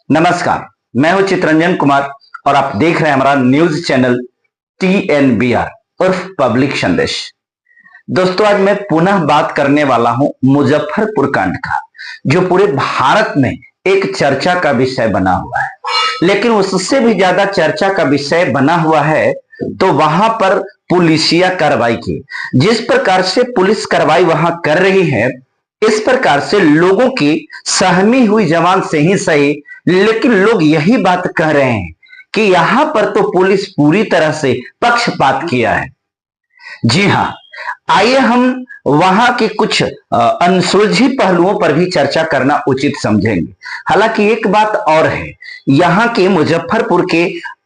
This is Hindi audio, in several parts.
नमस्कार, मैं हूं चित्रंजन कुमार और आप देख रहे हैं हमारा न्यूज चैनल TNBR उर्फ पब्लिक संदेश। दोस्तों, आज मैं पुनः बात करने वाला हूं मुजफ्फरपुर कांड का, जो पूरे भारत में एक चर्चा का विषय बना हुआ है। लेकिन उससे भी ज्यादा चर्चा का विषय बना हुआ है तो वहां पर पुलिसिया कार्रवाई की, जिस प्रकार से पुलिस कार्रवाई वहां कर रही है, इस प्रकार से लोगों की सहमी हुई जबान से ही सही, लेकिन लोग यही बात कह रहे हैं कि यहां पर तो पुलिस पूरी तरह से पक्षपात किया है। जी हां, आइए हम वहां के कुछ अनसुलझी पहलुओं पर भी चर्चा करना उचित समझेंगे। हालांकि एक बात और है, यहां के मुजफ्फरपुर के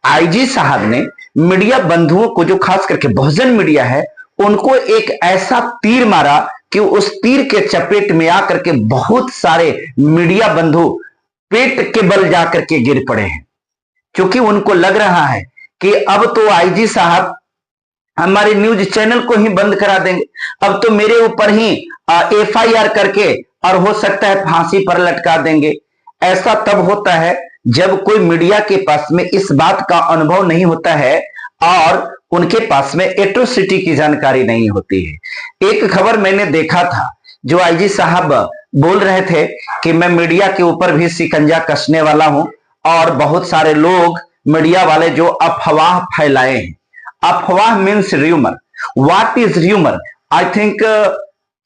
IG साहब ने मीडिया बंधुओं को, जो खास करके बहुजन मीडिया है, उनको एक ऐसा तीर मारा कि उस तीर के चपेट में आकर के बहुत सारे मीडिया बंधु पेट के बल जाकर के गिर पड़े हैं, क्योंकि उनको लग रहा है कि अब तो IG साहब हमारे न्यूज चैनल को ही बंद करा देंगे, अब तो मेरे ऊपर ही FIR करके और हो सकता है फांसी पर लटका देंगे। ऐसा तब होता है जब कोई मीडिया के पास में इस बात का अनुभव नहीं होता है और उनके पास में एट्रोसिटी की जानकारी नहीं होती है। एक खबर मैंने देखा था, जो IG साहब बोल रहे थे कि मैं मीडिया के ऊपर भी शिकंजा कसने वाला हूं और बहुत सारे लोग मीडिया वाले जो अफवाह फैलाए हैं। अफवाह means rumour. What is rumour? I think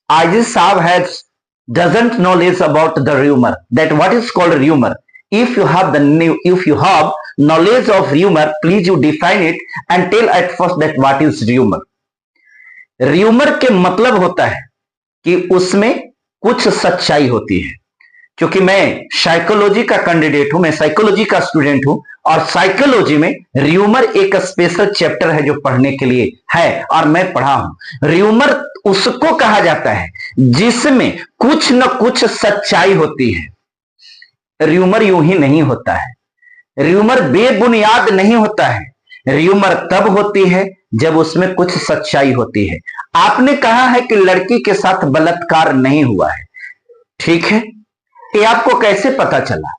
IG साहब has doesn't knowledge about the rumor, that what is called rumor. If you have knowledge of rumor, please you define it and tell at first that what is rumor. rumor के मतलब होता है कि उसमें कुछ सच्चाई होती है। क्योंकि मैं साइकोलॉजी का कैंडिडेट हूं, मैं साइकोलॉजी का स्टूडेंट हूं और साइकोलॉजी में र्यूमर एक स्पेशल चैप्टर है जो पढ़ने के लिए है और मैं पढ़ा हूं। र्यूमर उसको कहा जाता है जिसमें कुछ न कुछ सच्चाई होती है। र्यूमर यूं ही नहीं होता है, र्यूमर बेबुनियाद नहीं होता है। र्यूमर तब होती है जब उसमें कुछ सच्चाई होती है। आपने कहा है कि लड़की के साथ बलात्कार नहीं हुआ है, ठीक है, ये आपको कैसे पता चला?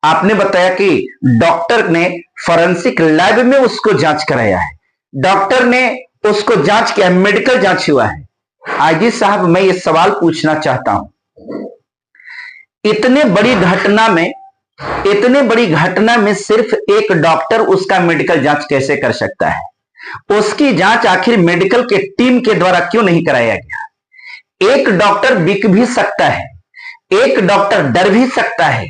आपने बताया कि डॉक्टर ने फॉरेंसिक लैब में उसको जांच कराया है, डॉक्टर ने उसको जांच किया, मेडिकल जांच हुआ है। IG साहब, मैं ये सवाल पूछना चाहता हूं, इतने बड़ी घटना में सिर्फ एक डॉक्टर उसका मेडिकल जांच कैसे कर सकता है? उसकी जांच आखिर मेडिकल के टीम के द्वारा क्यों नहीं कराया गया? एक डॉक्टर बिक भी सकता है, एक डॉक्टर डर भी सकता है,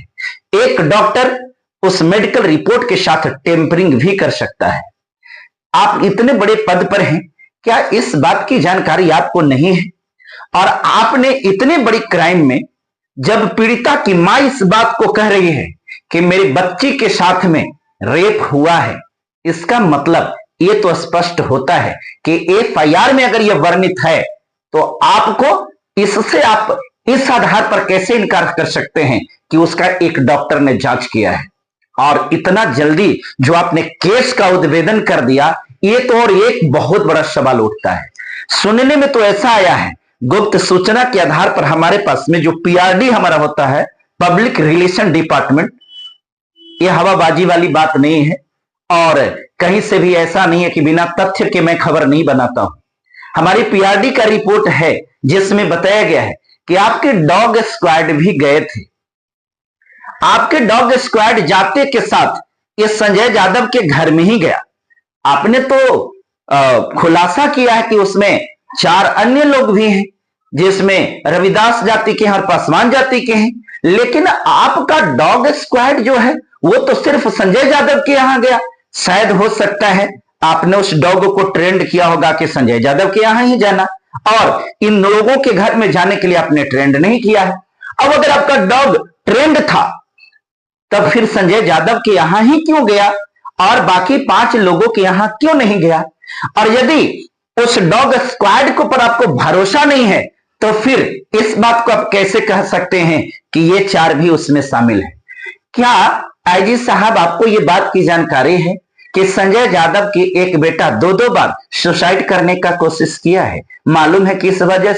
एक डॉक्टर उस मेडिकल रिपोर्ट के साथ टेम्परिंग भी कर सकता है। आप इतने बड़े पद पर हैं, क्या इस बात की जानकारी आपको नहीं है? और आपने इतने बड़ी क्राइम में, जब पीड़िता की मां इस बात को कह रही है कि मेरी बच्ची के साथ में रेप हुआ है, इसका मतलब ये तो स्पष्ट होता है कि FIR में अगर यह वर्णित है तो आपको इससे, आप इस आधार पर कैसे इनकार कर सकते हैं कि उसका एक डॉक्टर ने जांच किया है? और इतना जल्दी जो आपने केस का उद्भेदन कर दिया, ये तो और एक बहुत बड़ा सवाल उठता है। सुनने में तो ऐसा आया है, गुप्त सूचना के आधार पर हमारे पास में जो PRD हमारा होता है, पब्लिक रिलेशन डिपार्टमेंट, ये हवाबाजी वाली बात नहीं है और कहीं से भी ऐसा नहीं है कि बिना तथ्य के मैं खबर नहीं बनाता हूं। हमारी PRD का रिपोर्ट है जिसमें बताया गया है कि आपके डॉग स्क्वाड भी गए थे। आपके डॉग स्क्वाड जाते के साथ ये संजय यादव के घर में ही गया। आपने तो खुलासा किया है कि उसमें 4 अन्य लोग भी हैं, जिसमें रविदास जाति के हैं और पासवान जाति के हैं, लेकिन आपका डॉग स्क्वाड जो है वो तो सिर्फ संजय यादव के यहां गया। शायद हो सकता है आपने उस डॉग को ट्रेंड किया होगा कि संजय यादव के यहां ही जाना, और इन लोगों के घर में जाने के लिए आपने ट्रेंड नहीं किया है। अब अगर आपका डॉग ट्रेंड था तब फिर संजय यादव के यहां ही क्यों गया और बाकी 5 लोगों के यहां क्यों नहीं गया? और यदि उस डॉग स्क्वाड के ऊपर आपको भरोसा नहीं है तो फिर इस बात को आप कैसे कह सकते हैं कि ये 4 भी उसमें शामिल है? क्या IG साहब, आपको ये बात की जानकारी है कि संजय यादव की एक बेटा 2-2 बार सुसाइड करने का कोशिश किया है? मालूम है कि इस वजह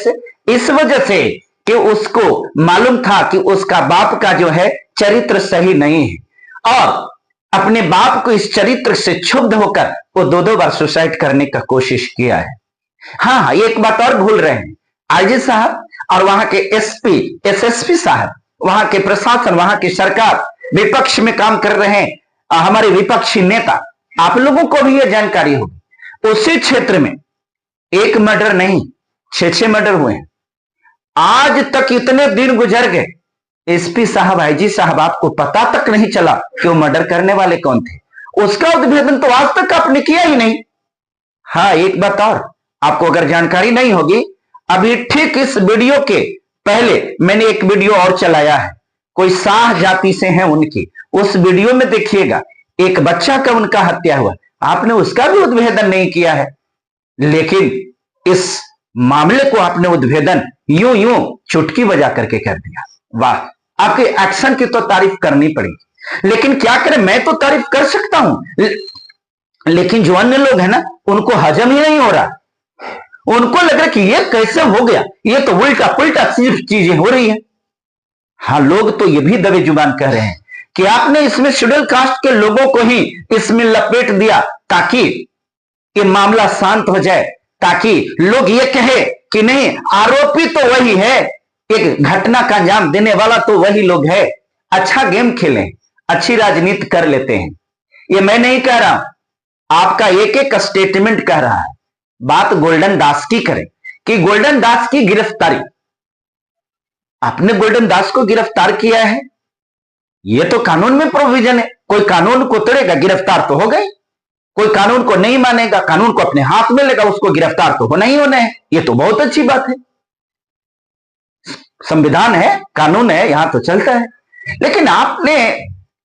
से कि उसको मालूम था कि उसका बाप का जो है चरित्र सही नहीं है और अपने बाप को इस चरित्र से क्षुब्ध होकर वो दो दो बार सुसाइड करने का कोशिश किया है। हाँ, एक बात और भूल रहे हैं, आईजी साहब और वहां के एसपी एसएसपी साहब, वहां के प्रशासन, वहां की सरकार, विपक्ष में काम कर रहे हैं हमारे विपक्षी नेता, आप लोगों को भी यह जानकारी होगी। उसी क्षेत्र में एक मर्डर नहीं, 6 मर्डर हुए हैं। आज तक इतने दिन गुजर गए, एसपी साहब, आईजी साहब, आपको पता तक नहीं चला कि वो मर्डर करने वाले कौन थे। उसका उद्भेदन तो आज तक आपने किया ही नहीं। हाँ, एक बात और आपको अगर जानकारी नहीं होगी, अभी ठीक इस वीडियो के पहले मैंने एक वीडियो और चलाया है, कोई शाह जाति से हैं उनकी, उस वीडियो में देखिएगा एक बच्चा का उनका हत्या हुआ, आपने उसका भी उद्भेदन नहीं किया है। लेकिन इस मामले को आपने उद्भेदन यूं यूं चुटकी बजा करके कर दिया। वाह, आपके एक्शन की तो तारीफ करनी पड़ेगी। लेकिन क्या करें, मैं तो तारीफ कर सकता हूं, लेकिन जो अन्य लोग हैं ना, उनको हजम ही नहीं हो रहा। उनको लग रहा कि ये कैसे हो गया, ये तो उल्टा पुल्टा सिर्फ चीजें हो रही है। हाँ, लोग तो ये भी दबे जुबान कह रहे हैं कि आपने इसमें शेड्यूल कास्ट के लोगों को ही इसमें लपेट दिया ताकि ये मामला शांत हो जाए, ताकि लोग ये कहे कि नहीं, आरोपी तो वही है, एक घटना का अंजाम देने वाला तो वही लोग है। अच्छा गेम खेलें, अच्छी राजनीति कर लेते हैं। ये मैं नहीं कह रहा, आपका एक एक स्टेटमेंट कह रहा है। बात गोल्डन दास की करें कि गोल्डन दास की गिरफ्तारी, आपने गोल्डन दास को गिरफ्तार किया है, यह तो कानून में प्रोविजन है। कोई कानून को तोड़ेगा, गिरफ्तार तो हो गए। कोई कानून को नहीं मानेगा, कानून को अपने हाथ में लेगा, उसको गिरफ्तार तो होना ही होना है। यह तो बहुत अच्छी बात है, संविधान है, कानून है, यहां तो चलता है। लेकिन आपने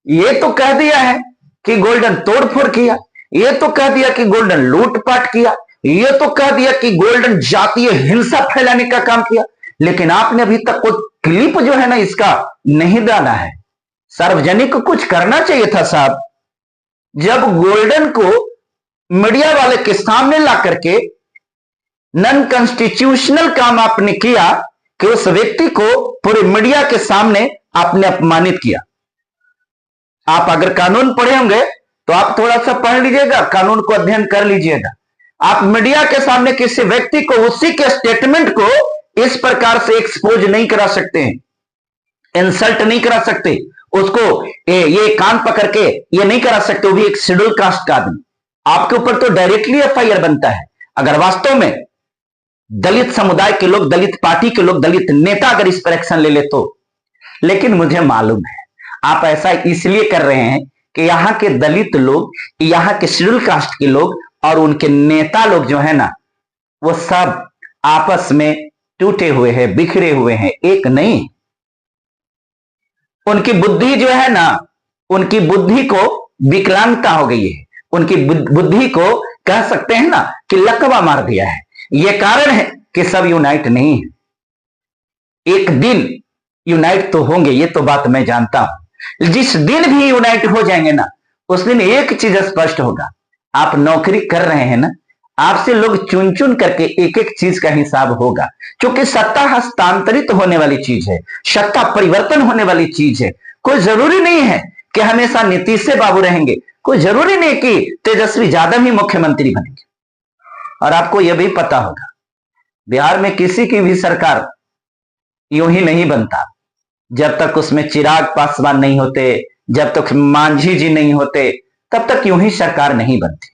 ये तो कह दिया है कि गोल्डन तोड़फोड़ किया, ये तो कह दिया कि गोल्डन लूटपाट किया, ये तो कह दिया कि गोल्डन जातीय हिंसा फैलाने का काम किया। लेकिन आपने अभी तक कोई क्लिप जो है ना इसका नहीं डाला है। सार्वजनिक कुछ करना चाहिए था साहब। जब गोल्डन को मीडिया वाले के सामने ला करके नॉन कॉन्स्टिट्यूशनल काम आपने किया कि उस व्यक्ति को पूरे मीडिया के सामने आपने अपमानित किया। आप अगर कानून पढ़े होंगे तो आप थोड़ा सा पढ़ लीजिएगा, कानून को अध्ययन कर लीजिएगा। आप मीडिया के सामने किसी व्यक्ति को उसी के स्टेटमेंट को इस प्रकार से एक्सपोज नहीं करा सकते हैं, इंसल्ट नहीं करा सकते, उसको ये कान पकड़ के ये नहीं करा सकते, वो भी एक शेड्यूल कास्ट का आदमी। आपके ऊपर तो डायरेक्टली एफआईआर बनता है अगर वास्तव में दलित समुदाय के लोग, दलित पार्टी के लोग, दलित नेता अगर इस पर एक्शन ले ले तो। लेकिन मुझे मालूम है आप ऐसा इसलिए कर रहे हैं कि यहां के दलित लोग, यहां के शेड्यूल कास्ट के लोग और उनके नेता लोग जो है ना, वो सब आपस में टूटे हुए हैं, बिखरे हुए हैं, एक नहीं। उनकी बुद्धि जो है ना, उनकी बुद्धि को विकलांगता हो गई है, उनकी बुद्धि को कह सकते हैं ना कि लकवा मार दिया है। यह कारण है कि सब यूनाइट नहीं है। एक दिन यूनाइट तो होंगे, ये तो बात मैं जानता हूं। जिस दिन भी यूनाइट हो जाएंगे ना, उस दिन एक चीज स्पष्ट होगा, आप नौकरी कर रहे हैं ना, आपसे लोग चुन चुन करके एक एक चीज का हिसाब होगा। क्योंकि सत्ता हस्तांतरित होने वाली चीज है, सत्ता परिवर्तन होने वाली चीज है। कोई जरूरी नहीं है कि हमेशा नीतीश से बाबू रहेंगे, कोई जरूरी नहीं कि तेजस्वी यादव ही मुख्यमंत्री बनेंगे। और आपको यह भी पता होगा, बिहार में किसी की भी सरकार यूं ही नहीं बनता जब तक उसमें चिराग पासवान नहीं होते, जब तक मांझी जी नहीं होते, तब तक यूं ही सरकार नहीं बनती।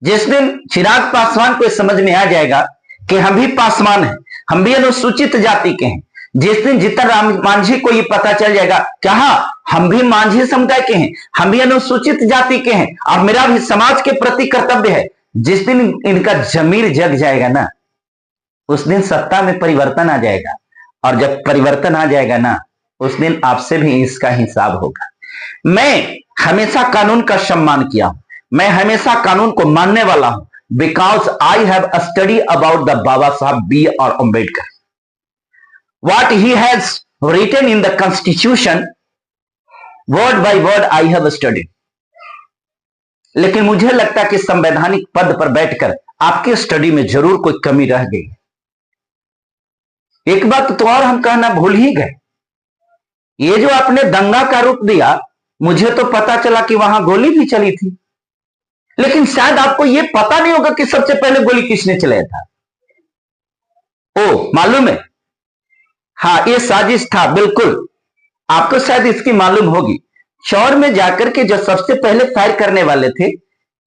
जिस दिन चिराग पासवान को समझ में आ जाएगा कि हम भी पासवान हैं, हम भी अनुसूचित जाति के हैं, जिस दिन जीतन राम मांझी को ये पता चल जाएगा कि हाँ हम भी मांझी समुदाय के हैं, हम भी अनुसूचित जाति के हैं और मेरा भी समाज के प्रति कर्तव्य है, जिस दिन इनका जमीर जग जाएगा ना, उस दिन सत्ता में परिवर्तन आ जाएगा। और जब परिवर्तन आ जाएगा ना, उस दिन आपसे भी इसका हिसाब होगा। मैं हमेशा कानून का सम्मान किया हूं, मैं हमेशा कानून को मानने वाला हूं, because I have study about the Babasaheb B R Ambedkar, what he has written in the constitution, word by word I have studied. लेकिन मुझे लगता है कि संवैधानिक पद पर बैठकर आपके स्टडी में जरूर कोई कमी रह गई। एक बात तो और हम कहना भूल ही गए, ये जो आपने दंगा का रूप दिया, मुझे तो पता चला कि वहां गोली भी चली थी, लेकिन शायद आपको यह पता नहीं होगा कि सबसे पहले गोली किसने चलाया था। ओ, मालूम है? हाँ, ये साजिश था, बिल्कुल। आपको शायद इसकी मालूम होगी। चौर में जाकर के जो सबसे पहले फायर करने वाले थे,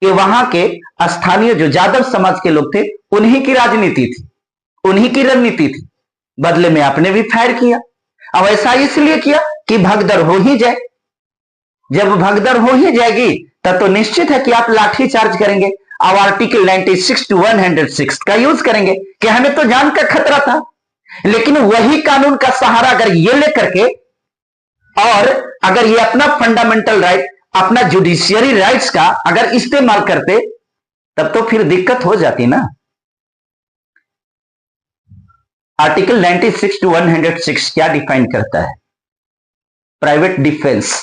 ये वहां के स्थानीय जो यादव समाज के लोग थे, उन्हीं की राजनीति थी, उन्हीं की रणनीति थी। बदले में आपने भी फायर किया। अब ऐसा इसलिए किया कि भगदड़ हो ही जाए। जब भगदड़ हो ही जाएगी तब तो निश्चित है कि आप लाठी चार्ज करेंगे। अब आर्टिकल 96 to 106 का यूज करेंगे कि हमें तो जान का खतरा था। लेकिन वही कानून का सहारा अगर ये लेकर के और अगर ये अपना फंडामेंटल राइट, अपना जुडिशियरी राइट्स का अगर इस्तेमाल करते, तब तो फिर दिक्कत हो जाती ना। आर्टिकल 96 टू 106 क्या डिफाइन करता है? Private defence.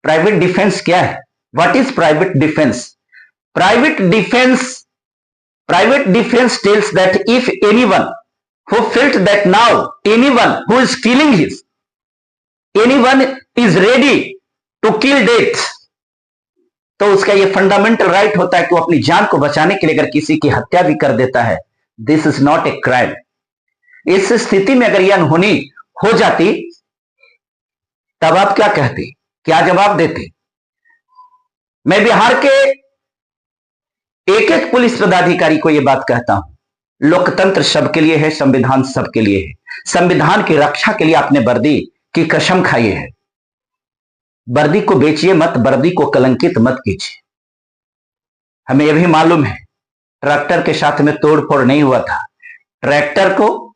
प्राइवेट डिफेंस क्या है? What is private defence? Private defence tells that if anyone who felt that now anyone who is killing anyone is ready to kill death, तो उसका ये फंडामेंटल राइट होता है कि वो अपनी जान को बचाने के लिए अगर किसी की हत्या भी कर देता है, this is not a crime. इस स्थिति में अगर यह अनहोनी हो जाती, तब आप क्या कहते, क्या जवाब देते? मैं बिहार के एक एक पुलिस पदाधिकारी को यह बात कहता हूं, लोकतंत्र सबके लिए है, संविधान सबके लिए है। संविधान की रक्षा के लिए आपने वर्दी की कसम खाई है। वर्दी को बेचिए मत, वर्दी को कलंकित मत कीजिए। हमें यह भी मालूम है ट्रैक्टर के साथ में तोड़फोड़ नहीं हुआ था। ट्रैक्टर को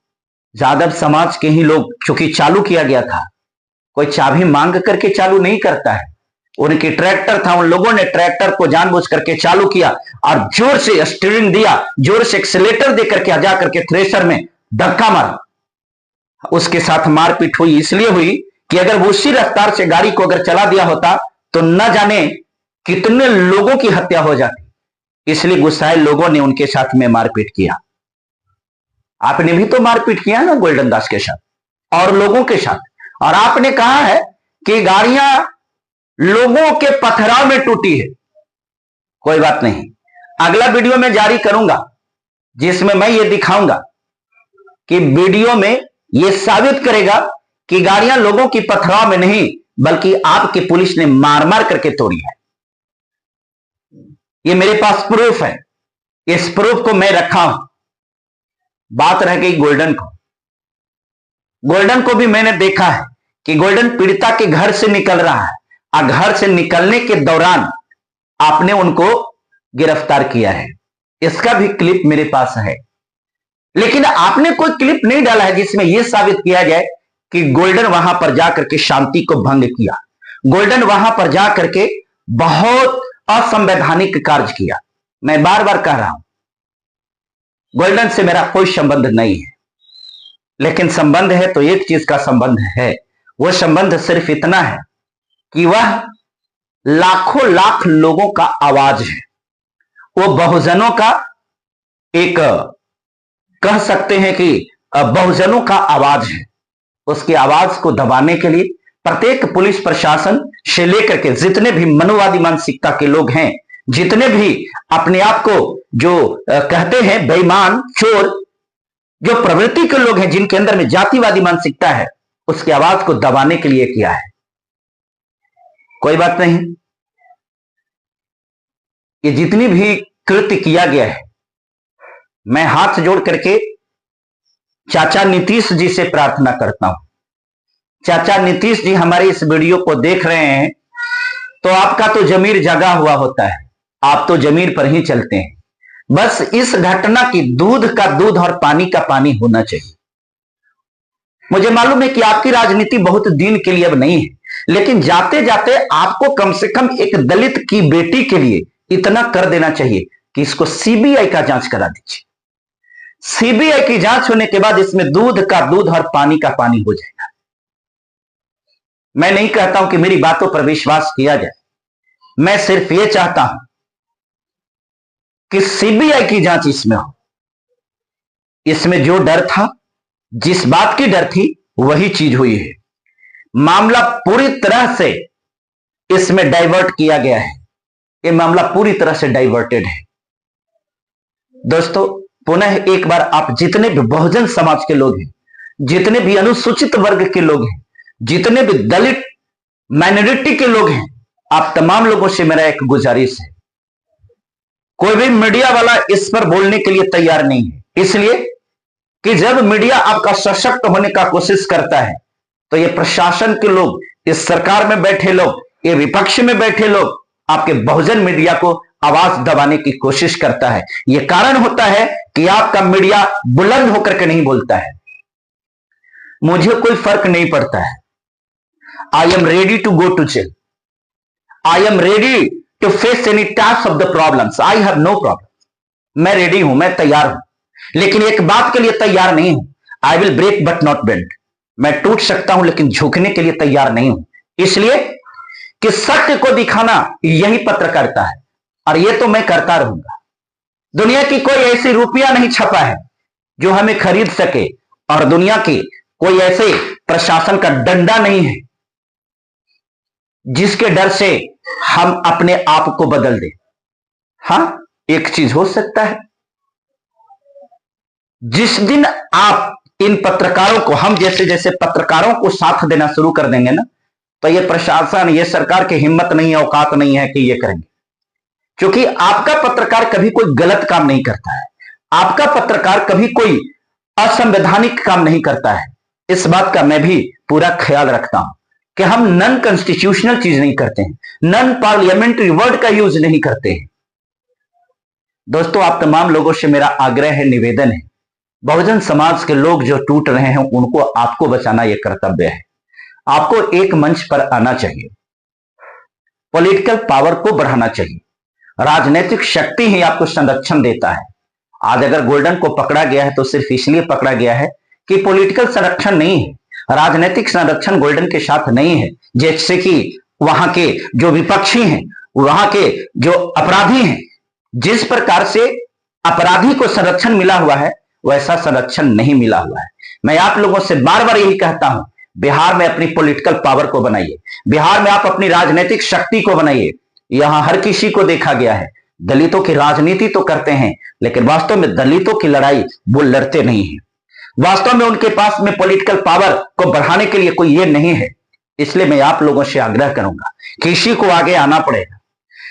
यादव समाज के ही लोग, चूंकि चालू किया गया था, कोई चाबी मांग करके चालू नहीं करता है। उनकी ट्रैक्टर था, उन लोगों ने ट्रैक्टर को जानबूझ करके चालू किया और जोर से स्टीयरिंग दिया, जोर से एक्सीलेटर देकर के जा करके थ्रेशर में धक्का मारा। उसके साथ मारपीट हुई, इसलिए हुई कि अगर वो उसी रफ्तार से गाड़ी को अगर चला दिया होता तो न जाने कितने लोगों की हत्या हो जाती। इसलिए गुस्साए लोगों ने उनके साथ में मारपीट किया। आपने भी तो मारपीट किया ना गोल्डन दास के साथ और लोगों के साथ, और आपने कहा है कि गाड़ियां लोगों के पथराव में टूटी है। कोई बात नहीं, अगला वीडियो में जारी करूंगा जिसमें मैं ये दिखाऊंगा कि वीडियो में ये साबित करेगा कि गाड़ियां लोगों की पथराव में नहीं, बल्कि आपकी पुलिस ने मार मार करके तोड़ी है। ये मेरे पास प्रूफ है, इस प्रूफ को मैं रखा हूं। बात रह गई गोल्डन को। गोल्डन को भी मैंने देखा है कि गोल्डन पीड़िता के घर से निकल रहा है और घर से निकलने के दौरान आपने उनको गिरफ्तार किया है। इसका भी क्लिप मेरे पास है, लेकिन आपने कोई क्लिप नहीं डाला है जिसमें यह साबित किया जाए कि गोल्डन वहां पर जाकर के शांति को भंग किया, गोल्डन वहां पर जाकर के बहुत असंवैधानिक कार्य किया। मैं बार बार कह रहा हूं, गोल्डन से मेरा कोई संबंध नहीं है, लेकिन संबंध है तो एक चीज का संबंध है। वह संबंध सिर्फ इतना है कि वह लाखों लाख लोगों का आवाज है। वो बहुजनों का एक, कह सकते हैं कि बहुजनों का आवाज है। उसकी आवाज को दबाने के लिए प्रत्येक पुलिस प्रशासन से लेकर के जितने भी मनोवादी मानसिकता के लोग हैं, जितने भी अपने आप को जो कहते हैं बेईमान, चोर, जो प्रवृत्ति के लोग हैं, जिनके अंदर में जातिवादी मानसिकता है, उसकी आवाज को दबाने के लिए किया है। कोई बात नहीं, ये जितनी भी कृत्य किया गया है, मैं हाथ जोड़ करके चाचा नीतीश जी से प्रार्थना करता हूं। चाचा नीतीश जी हमारे इस वीडियो को देख रहे हैं तो आपका तो जमीर जगा हुआ होता है, आप तो जमीर पर ही चलते हैं। बस इस घटना की दूध का दूध और पानी का पानी होना चाहिए। मुझे मालूम है कि आपकी राजनीति बहुत दिन के लिए अब नहीं है, लेकिन जाते जाते आपको कम से कम एक दलित की बेटी के लिए इतना कर देना चाहिए कि इसको सीबीआई का जांच करा दीजिए। सीबीआई की जांच होने के बाद इसमें दूध का दूध और पानी का पानी हो जाएगा। मैं नहीं कहता हूं कि मेरी बातों पर विश्वास किया जाए, मैं सिर्फ यह चाहता हूं कि सीबीआई की जांच इसमें हो। इसमें जो डर था, जिस बात की डर थी, वही चीज हुई है। मामला पूरी तरह से इसमें डाइवर्ट किया गया है। यह मामला पूरी तरह से डाइवर्टेड है। दोस्तों, पुनः एक बार आप जितने भी बहुजन समाज के लोग हैं, जितने भी अनुसूचित वर्ग के लोग हैं, जितने भी दलित माइनॉरिटी के लोग हैं, आप तमाम लोगों से मेरा एक गुजारिश है, कोई भी मीडिया वाला इस पर बोलने के लिए तैयार नहीं है। इसलिए कि जब मीडिया आपका सशक्त होने का कोशिश करता है तो ये प्रशासन के लोग, इस सरकार में बैठे लोग, ये विपक्ष में बैठे लोग आपके बहुजन मीडिया को आवाज दबाने की कोशिश करता है। यह कारण होता है कि आपका मीडिया बुलंद होकर के नहीं बोलता है। मुझे कोई फर्क नहीं पड़ता है। I am ready to go to jail, I am ready to face any types of the problems, I have no problem. मैं रेडी हूं, मैं तैयार हूं, लेकिन एक बात के लिए तैयार नहीं हूं, I will break but not bend. मैं टूट सकता हूं लेकिन झुकने के लिए तैयार नहीं हूं, इसलिए कि सत्य को दिखाना यही पत्रकारिता है, और यह तो मैं करता रहूंगा। दुनिया की कोई ऐसी रुपया नहीं छपा है जो हमें खरीद सके, और दुनिया की कोई ऐसे प्रशासन का डंडा नहीं है जिसके डर से हम अपने आप को बदल दें। हां, एक चीज हो सकता है, जिस दिन आप इन पत्रकारों को, हम जैसे जैसे पत्रकारों को साथ देना शुरू कर देंगे ना, तो ये प्रशासन, ये सरकार की हिम्मत नहीं है, औकात नहीं है कि ये करेंगे। क्योंकि आपका पत्रकार कभी कोई गलत काम नहीं करता है, आपका पत्रकार कभी कोई असंवैधानिक काम नहीं करता है। इस बात का मैं भी पूरा ख्याल रखता हूं कि हम नॉन कॉन्स्टिट्यूशनल चीज नहीं करते हैं, नॉन पार्लियामेंट्री वर्ड का यूज नहीं करते हैं। दोस्तों, आप तमाम लोगों से मेरा आग्रह है, निवेदन है, बहुजन समाज के लोग जो टूट रहे हैं उनको आपको बचाना यह कर्तव्य है। आपको एक मंच पर आना चाहिए, पॉलिटिकल पावर को बढ़ाना चाहिए। राजनीतिक शक्ति ही आपको संरक्षण देता है। आज अगर गोल्डन को पकड़ा गया है तो सिर्फ इसलिए पकड़ा गया है कि पॉलिटिकल संरक्षण नहीं है, राजनीतिक संरक्षण गोल्डन के साथ नहीं है। जैसे कि वहां के जो विपक्षी हैं, वहां के जो अपराधी हैं, जिस प्रकार से अपराधी को संरक्षण मिला हुआ है वैसा संरक्षण नहीं मिला हुआ है। मैं आप लोगों से बार बार यही कहता हूं, बिहार में अपनी पॉलिटिकल पावर को बनाइए, बिहार में आप अपनी राजनीतिक शक्ति को बनाइए। यहां हर किसी को देखा गया है, दलितों की राजनीति तो करते हैं लेकिन वास्तव में दलितों की लड़ाई वो लड़ते नहीं है। वास्तव में उनके पास में पॉलिटिकल पावर को बढ़ाने के लिए कोई ये नहीं है। इसलिए मैं आप लोगों से आग्रह करूंगा, किसी को आगे आना पड़ेगा,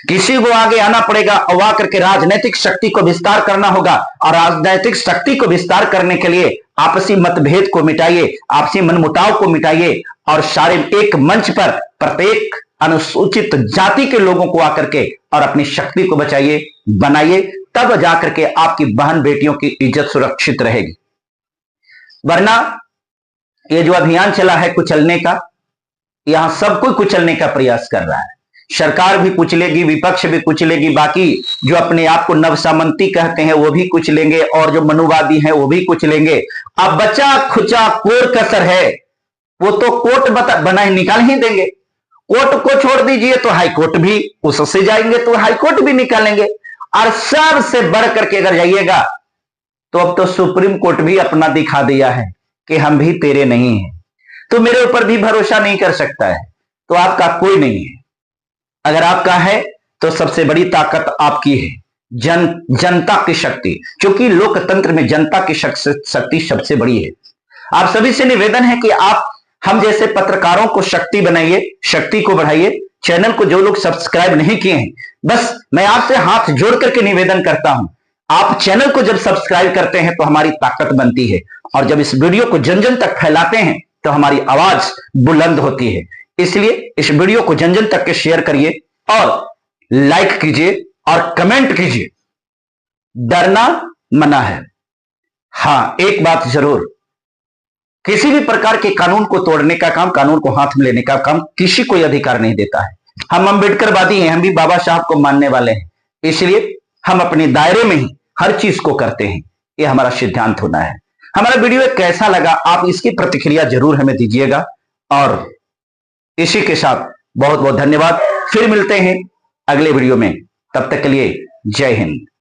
किसी को आगे आना पड़ेगा और वहां करके राजनीतिक शक्ति को विस्तार करना होगा। और राजनीतिक शक्ति को विस्तार करने के लिए आपसी मतभेद को मिटाइए, आपसी मनमुटाव को मिटाइए, और सारे एक मंच पर प्रत्येक अनुसूचित जाति के लोगों को आकर के और अपनी शक्ति को बचाइए, बनाइए, तब जाकर के आपकी बहन बेटियों की इज्जत सुरक्षित रहेगी। वरना ये जो अभियान चला है कुचलने का, यहां सब कोई कुचलने का प्रयास कर रहा है। सरकार भी कुचलेगी, विपक्ष भी कुचलेगी, बाकी जो अपने आप को नवसामंती कहते हैं वो भी कुचलेंगे, और जो मनुवादी हैं वो भी कुचलेंगे। अब बचा खुचा कोर कसर है, वो तो कोर्ट बना निकाल ही देंगे। कोर्ट को छोड़ दीजिए तो हाई कोर्ट भी, उससे जाएंगे तो हाई कोर्ट भी निकालेंगे। और सबसे बढ़ करके अगर जाइएगा तो अब तो सुप्रीम कोर्ट भी अपना दिखा दिया है कि हम भी तेरे नहीं हैं, तो मेरे ऊपर भी भरोसा नहीं कर सकता है, तो आपका कोई नहीं है। अगर आपका है तो सबसे बड़ी ताकत आपकी है, जनता की शक्ति, क्योंकि लोकतंत्र में जनता की शक्ति सबसे बड़ी है। आप सभी से निवेदन है कि आप हम जैसे पत्रकारों को शक्ति बनाइए, शक्ति को बढ़ाइए। चैनल को जो लोग सब्सक्राइब नहीं किए हैं, बस मैं आपसे हाथ जोड़ करके निवेदन करता हूं, आप चैनल को जब सब्सक्राइब करते हैं तो हमारी ताकत बनती है, और जब इस वीडियो को जन जन तक फैलाते हैं तो हमारी आवाज बुलंद होती है। इसलिए इस वीडियो को जन जन तक के शेयर करिए और लाइक कीजिए और कमेंट कीजिए। डरना मना है। हां, एक बात जरूर, किसी भी प्रकार के कानून को तोड़ने का काम, कानून को हाथ में लेने का काम किसी को अधिकार नहीं देता है। हम अम्बेडकरवादी हैं, हम भी बाबा साहब को मानने वाले हैं, इसलिए हम अपने दायरे में ही हर चीज को करते हैं। यह हमारा सिद्धांत होना है। हमारा वीडियो कैसा लगा आप इसकी प्रतिक्रिया जरूर हमें दीजिएगा, और इसी के साथ बहुत बहुत धन्यवाद। फिर मिलते हैं अगले वीडियो में, तब तक के लिए जय हिंद।